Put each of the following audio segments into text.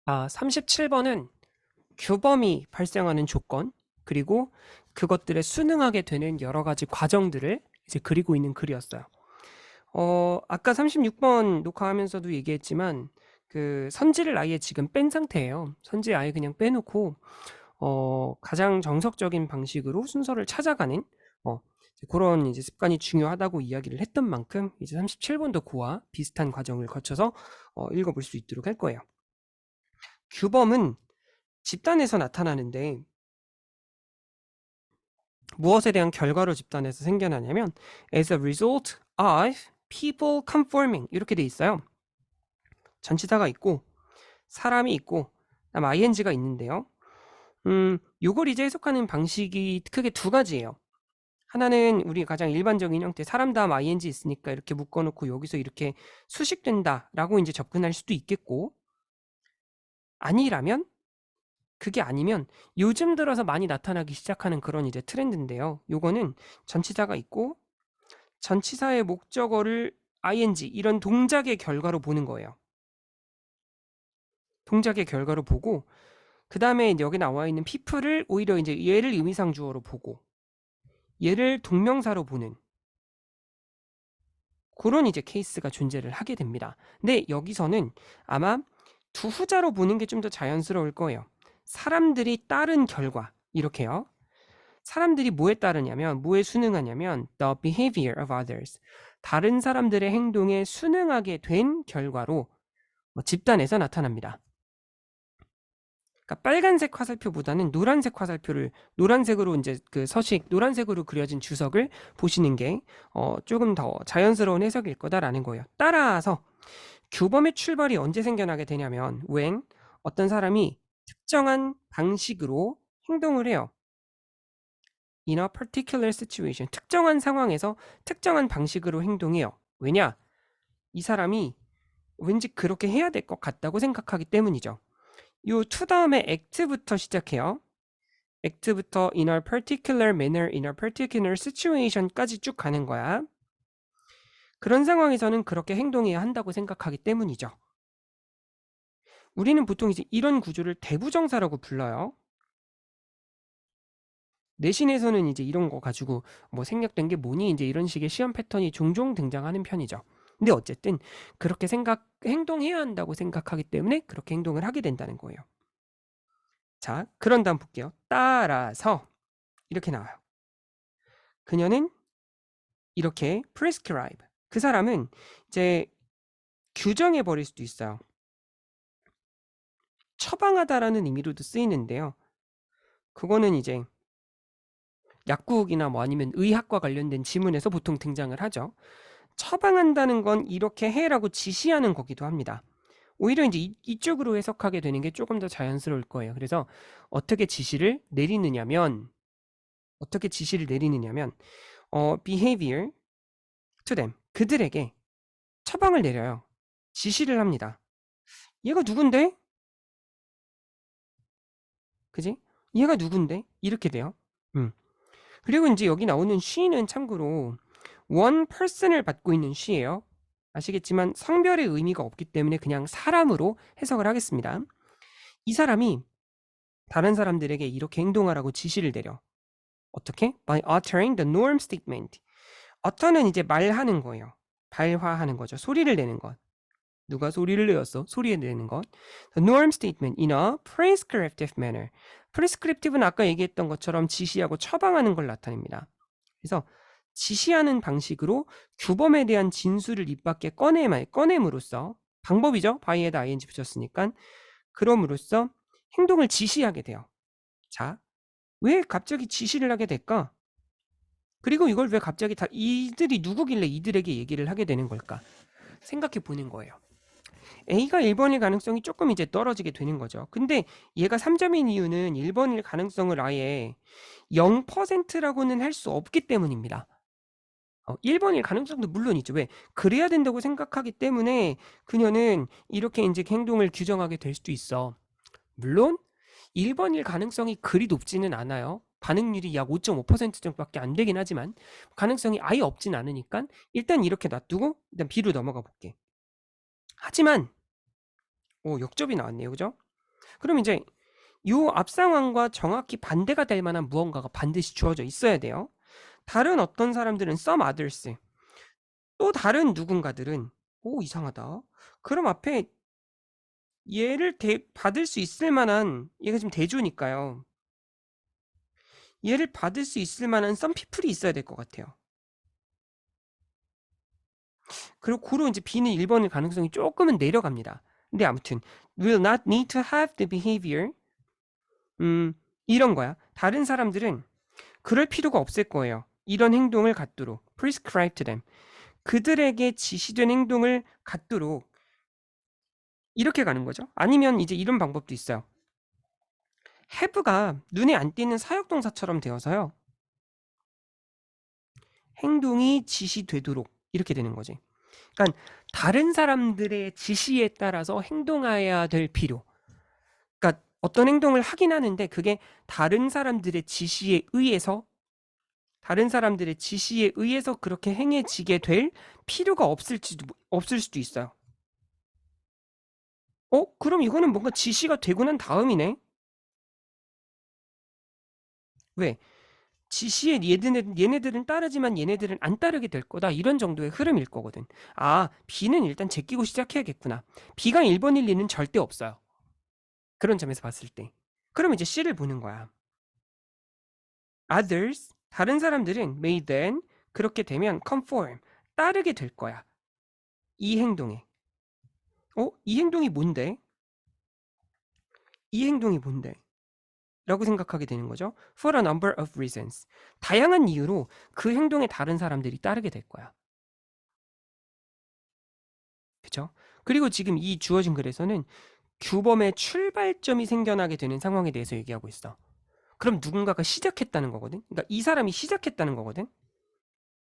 37번은 규범이 발생하는 조건, 그리고 그것들에 순응하게 되는 여러 가지 과정들을 이제 그리고 있는 글이었어요. 아까 36번 녹화하면서도 얘기했지만 그 선지를 아예 지금 뺀 상태예요. 선지 아예 그냥 빼놓고 가장 정석적인 방식으로 순서를 찾아가는 그런 이제 습관이 중요하다고 이야기를 했던 만큼 이제 37번도 그와 비슷한 과정을 거쳐서 읽어볼 수 있도록 할 거예요. 규범은 집단에서 나타나는데 무엇에 대한 결과로 집단에서 생겨나냐면 as a result of people conforming 이렇게 돼 있어요. 전치사가 있고 사람이 있고 그다음 ing가 있는데요. 요걸 이제 해석하는 방식이 크게 두 가지예요. 하나는 우리 가장 일반적인 형태 사람 다음 ing 있으니까 이렇게 묶어놓고 여기서 이렇게 수식된다라고 이제 접근할 수도 있겠고, 아니라면 그게 아니면 요즘 들어서 많이 나타나기 시작하는 그런 이제 트렌드인데요. 요거는 전치사가 있고 전치사의 목적어를 ing 이런 동작의 결과로 보는 거예요. 동작의 결과로 보고 그 다음에 여기 나와 있는 people을 오히려 이제 얘를 의미상 주어로 보고 얘를 동명사로 보는 그런 이제 케이스가 존재를 하게 됩니다. 근데 여기서는 아마 두 후자로 보는 게 좀 더 자연스러울 거예요. 사람들이 따른 결과 이렇게요. 사람들이 뭐에 따르냐면 뭐에 순응하냐면 the behavior of others 다른 사람들의 행동에 순응하게 된 결과로 집단에서 나타납니다. 그러니까 빨간색 화살표보다는 노란색 화살표를 노란색으로 이제 그 서식 노란색으로 그려진 주석을 보시는 게 조금 더 자연스러운 해석일 거다라는 거예요. 따라서 규범의 출발이 언제 생겨나게 되냐면 when 어떤 사람이 특정한 방식으로 행동을 해요. In a particular situation 특정한 상황에서 특정한 방식으로 행동해요. 왜냐? 이 사람이 왠지 그렇게 해야 될 것 같다고 생각하기 때문이죠. 요 to 다음에 act부터 시작해요. act부터 in a particular manner, in a particular situation까지 쭉 가는 거야. 그런 상황에서는 그렇게 행동해야 한다고 생각하기 때문이죠. 우리는 보통 이제 이런 구조를 대부정사라고 불러요. 내신에서는 이제 이런 거 가지고 뭐 생략된 게 뭐니 이제 이런 식의 시험 패턴이 종종 등장하는 편이죠. 근데 어쨌든 그렇게 행동해야 한다고 생각하기 때문에 그렇게 행동을 하게 된다는 거예요. 자, 그런 다음 볼게요. 따라서 이렇게 나와요. 그녀는 이렇게 prescribe 그 사람은 이제 규정해 버릴 수도 있어요. 처방하다라는 의미로도 쓰이는데요. 그거는 이제 약국이나 뭐 아니면 의학과 관련된 지문에서 보통 등장을 하죠. 처방한다는 건 이렇게 해라고 지시하는 거기도 합니다. 오히려 이제 이쪽으로 해석하게 되는 게 조금 더 자연스러울 거예요. 그래서 어떻게 지시를 내리느냐면 behavior to them 그들에게 처방을 내려요. 지시를 합니다. 얘가 누군데? 그지? 얘가 누군데? 이렇게 돼요. 그리고 이제 여기 나오는 she는 참고로 one person을 받고 있는 she예요. 아시겠지만 성별의 의미가 없기 때문에 그냥 사람으로 해석을 하겠습니다. 이 사람이 다른 사람들에게 이렇게 행동하라고 지시를 내려. 어떻게? By uttering the norm statement. utter는 이제 말하는 거예요. 발화하는 거죠. 소리를 내는 것. 누가 소리를 내었어? 소리를 내는 것. The norm statement in a prescriptive manner. prescriptive는 아까 얘기했던 것처럼 지시하고 처방하는 걸 나타냅니다. 그래서 지시하는 방식으로 규범에 대한 진술을 입 밖에 꺼냄으로써 방법이죠. by에다 ing 붙였으니까 그럼으로써 행동을 지시하게 돼요. 자, 왜 갑자기 지시를 하게 될까? 그리고 이걸 왜 갑자기 다 이들이 누구길래 이들에게 얘기를 하게 되는 걸까? 생각해 보는 거예요. A가 1번일 가능성이 조금 이제 떨어지게 되는 거죠. 근데 얘가 3점인 이유는 1번일 가능성을 아예 0%라고는 할 수 없기 때문입니다. 1번일 가능성도 물론 있죠. 왜? 그래야 된다고 생각하기 때문에 그녀는 이렇게 이제 행동을 규정하게 될 수도 있어. 물론 1번일 가능성이 그리 높지는 않아요. 반응률이 약 5.5% 정도밖에 안 되긴 하지만 가능성이 아예 없진 않으니까 일단 이렇게 놔두고 일단 B로 넘어가 볼게. 하지만 역접이 나왔네요. 그죠? 그럼 이제 요 앞 상황과 정확히 반대가 될 만한 무언가가 반드시 주어져 있어야 돼요. 다른 어떤 사람들은 some others, 또 다른 누군가들은 오 이상하다. 그럼 앞에 얘를 받을 수 있을 만한, 얘가 지금 대주니까요. 얘를 받을 수 있을 만한 some people이 있어야 될 것 같아요. 그리고 고로 이제 B는 1번일 가능성이 조금은 내려갑니다. 근데 아무튼 will not need to have the behavior, 이런 거야. 다른 사람들은 그럴 필요가 없을 거예요. 이런 행동을 갖도록 prescribe to them, 그들에게 지시된 행동을 갖도록, 이렇게 가는 거죠. 아니면 이제 이런 방법도 있어요. have가 눈에 안 띄는 사역동사처럼 되어서요. 행동이 지시되도록 이렇게 되는 거지. 그러니까 다른 사람들의 지시에 따라서 행동해야 될 필요. 그러니까 어떤 행동을 하긴 하는데 그게 다른 사람들의 지시에 의해서 그렇게 행해지게 될 필요가 없을 수도 있어요. 그럼 이거는 뭔가 지시가 되고 난 다음이네. 왜? 지시에 얘네들은 따르지만 얘네들은 안 따르게 될 거다, 이런 정도의 흐름일 거거든. 아, B는 일단 제끼고 시작해야겠구나. B가 1번일 리는 절대 없어요. 그런 점에서 봤을 때. 그럼 이제 C를 보는 거야. Others, 다른 사람들은 may then, 그렇게 되면 conform, 따르게 될 거야. 이 행동에. 이 행동이 뭔데? 이 행동이 뭔데? 라고 생각하게 되는 거죠. For a number of reasons. 다양한 이유로 그 행동에 다른 사람들이 따르게 될 거야. 그쵸? 그리고 지금 이 주어진 글에서는 규범의 출발점이 생겨나게 되는 상황에 대해서 얘기하고 있어. 그럼 누군가가 시작했다는 거거든. 그러니까 이 사람이 시작했다는 거거든.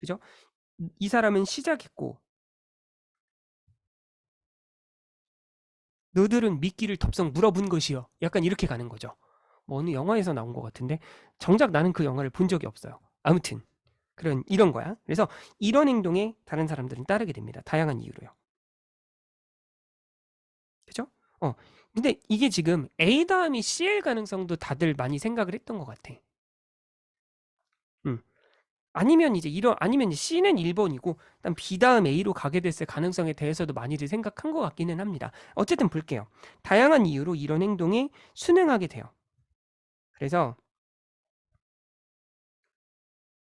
그죠? 이 사람은 시작했고 너들은 미끼를 덥석 물어본 것이요. 약간 이렇게 가는 거죠. 뭐 어느 영화에서 나온 것 같은데 정작 나는 그 영화를 본 적이 없어요. 아무튼 이런 거야. 그래서 이런 행동에 다른 사람들은 따르게 됩니다. 다양한 이유로요. 그죠? 근데 이게 지금 A 다음이 C일 가능성도 다들 많이 생각을 했던 것 같아. 아니면 이제 C는 1번이고 일단 B 다음 A로 가게 됐을 가능성에 대해서도 많이들 생각한 것 같기는 합니다. 어쨌든 볼게요. 다양한 이유로 이런 행동에 순응하게 돼요. 그래서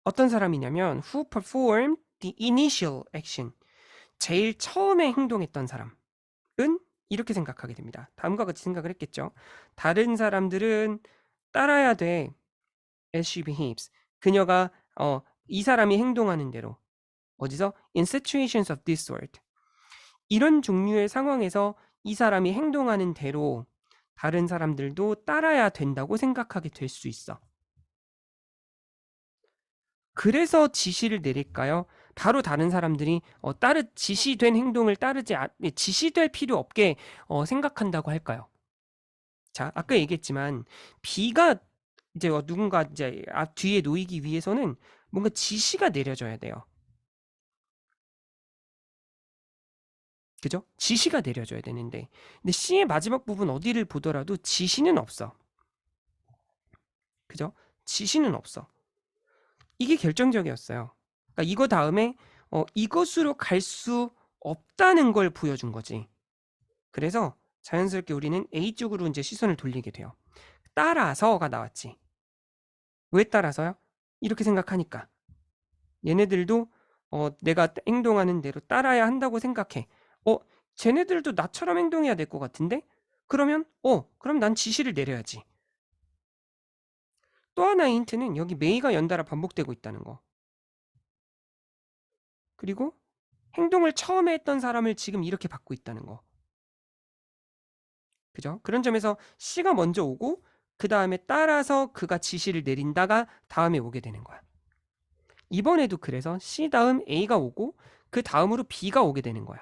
어떤 사람이냐면 who performed the initial action, 제일 처음에 행동했던 사람은 이렇게 생각하게 됩니다. 다음과 같이 생각을 했겠죠. 다른 사람들은 따라야 돼 as she behaves, 그녀가 이 사람이 행동하는 대로. 어디서? In situations of this sort, 이런 종류의 상황에서 이 사람이 행동하는 대로 다른 사람들도 따라야 된다고 생각하게 될 수 있어. 그래서 지시를 내릴까요? 바로 다른 사람들이 지시된 행동을 지시될 필요 없게 생각한다고 할까요? 자, 아까 얘기했지만 B가 이제 누군가 이제 뒤에 놓이기 위해서는 뭔가 지시가 내려져야 돼요. 그죠? 지시가 내려져야 되는데, 근데 C의 마지막 부분 어디를 보더라도 지시는 없어. 그죠? 지시는 없어. 이게 결정적이었어요. 그러니까 이거 다음에 이것으로 갈 수 없다는 걸 보여준 거지. 그래서 자연스럽게 우리는 A 쪽으로 이제 시선을 돌리게 돼요. 따라서가 나왔지. 왜 따라서요? 이렇게 생각하니까. 얘네들도 내가 행동하는 대로 따라야 한다고 생각해. 쟤네들도 나처럼 행동해야 될 것 같은데? 그러면 그럼 난 지시를 내려야지. 또 하나의 힌트는 여기 메이가 연달아 반복되고 있다는 거. 그리고 행동을 처음에 했던 사람을 지금 이렇게 받고 있다는 거. 그죠? 그런 점에서 C가 먼저 오고 그 다음에 따라서 그가 지시를 내린다가 다음에 오게 되는 거야. 이번에도 그래서 C 다음 A가 오고 그 다음으로 B가 오게 되는 거야.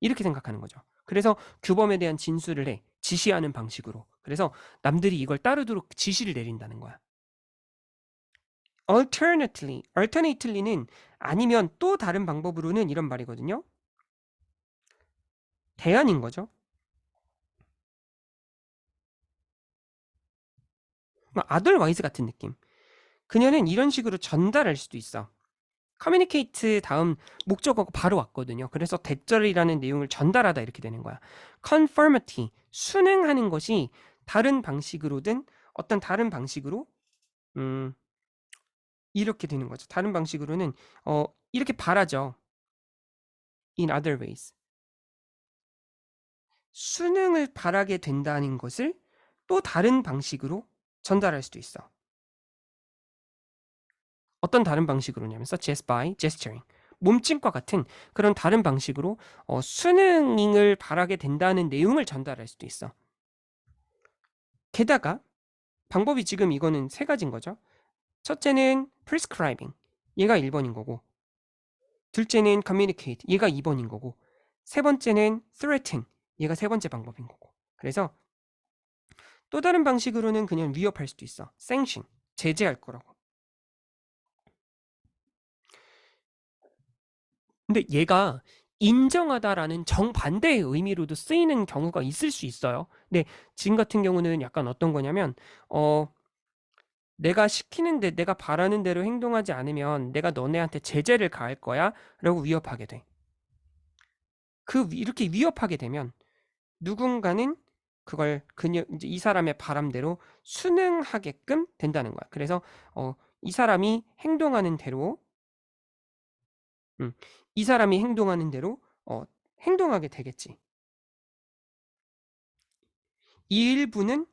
이렇게 생각하는 거죠. 그래서 규범에 대한 진술을 해. 지시하는 방식으로. 그래서 남들이 이걸 따르도록 지시를 내린다는 거야. alternately는 아니면 또 다른 방법으로는 이런 말이거든요. 대안인 거죠. otherwise 같은 느낌. 그녀는 이런 식으로 전달할 수도 있어. communicate 다음 목적어가 바로 왔거든요. 그래서 대절이라는 내용을 전달하다 이렇게 되는 거야. conformity, 순응하는 것이 다른 방식으로든 어떤 다른 방식으로 이렇게 되는 거죠. 다른 방식으로는 이렇게 바라죠. in other ways. 순응을 바라게 된다는 것을 또 다른 방식으로 전달할 수도 있어. 어떤 다른 방식으로냐면 such as by gesturing. 몸짓과 같은 그런 다른 방식으로 순응을 바라게 된다는 내용을 전달할 수도 있어. 게다가 방법이 지금 이거는 세 가지인 거죠. 첫째는 prescribing. 얘가 1번인 거고, 둘째는 communicate. 얘가 2번인 거고, 세 번째는 threaten. 얘가 세 번째 방법인 거고. 그래서 또 다른 방식으로는 그냥 위협할 수도 있어. sanction. 제재할 거라고. 근데 얘가 인정하다라는 정반대의 의미로도 쓰이는 경우가 있을 수 있어요. 근데 지금 같은 경우는 약간 어떤 거냐면 내가 시키는데 내가 바라는 대로 행동하지 않으면 내가 너네한테 제재를 가할 거야 라고 위협하게 돼. 이렇게 위협하게 되면 누군가는 그걸 이제 이 사람의 바람대로 순응하게끔 된다는 거야. 그래서 이 사람이 행동하는 대로 이 사람이 행동하는 대로 행동하게 되겠지. 이 일부는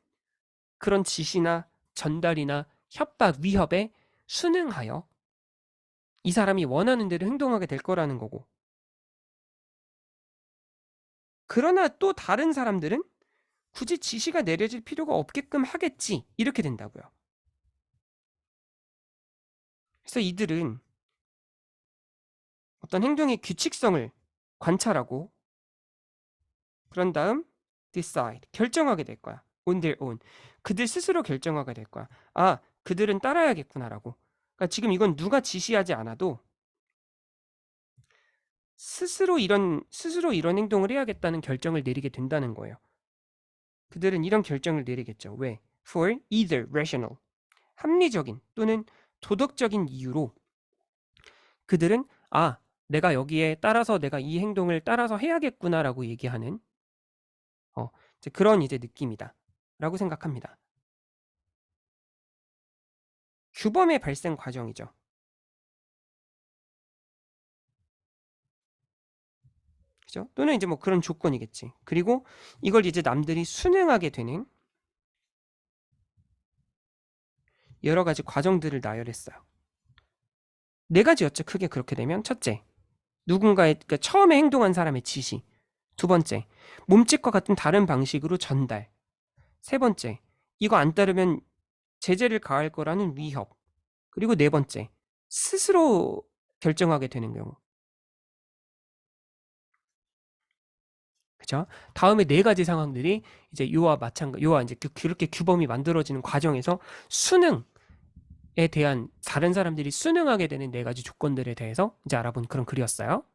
그런 지시나 전달이나 협박, 위협에 순응하여 이 사람이 원하는 대로 행동하게 될 거라는 거고. 그러나 또 다른 사람들은 굳이 지시가 내려질 필요가 없게끔 하겠지. 이렇게 된다고요. 그래서 이들은 어떤 행동의 규칙성을 관찰하고 그런 다음 decide, 결정하게 될 거야. on their own. 그들 스스로 결정하게 될 거야. 아, 그들은 따라야겠구나라고. 그러니까 지금 이건 누가 지시하지 않아도 스스로 이런 행동을 해야겠다는 결정을 내리게 된다는 거예요. 그들은 이런 결정을 내리겠죠. 왜? For either rational, 합리적인 또는 도덕적인 이유로 그들은 내가 여기에 따라서 내가 이 행동을 따라서 해야겠구나라고 얘기하는 이제 그런 이제 느낌이다라고 생각합니다. 규범의 발생 과정이죠. 그죠? 또는 이제 뭐 그런 조건이겠지. 그리고 이걸 이제 남들이 순응하게 되는 여러 가지 과정들을 나열했어요. 네 가지였죠. 크게 그렇게 되면 첫째, 그러니까 처음에 행동한 사람의 지시. 두 번째, 몸짓과 같은 다른 방식으로 전달. 세 번째, 이거 안 따르면 제재를 가할 거라는 위협. 그리고 네 번째, 스스로 결정하게 되는 경우. 그죠? 다음에 네 가지 상황들이 이제 요와 이제 그렇게 규범이 만들어지는 과정에서 순응에 대한 다른 사람들이 순응하게 되는 네 가지 조건들에 대해서 이제 알아본 그런 글이었어요.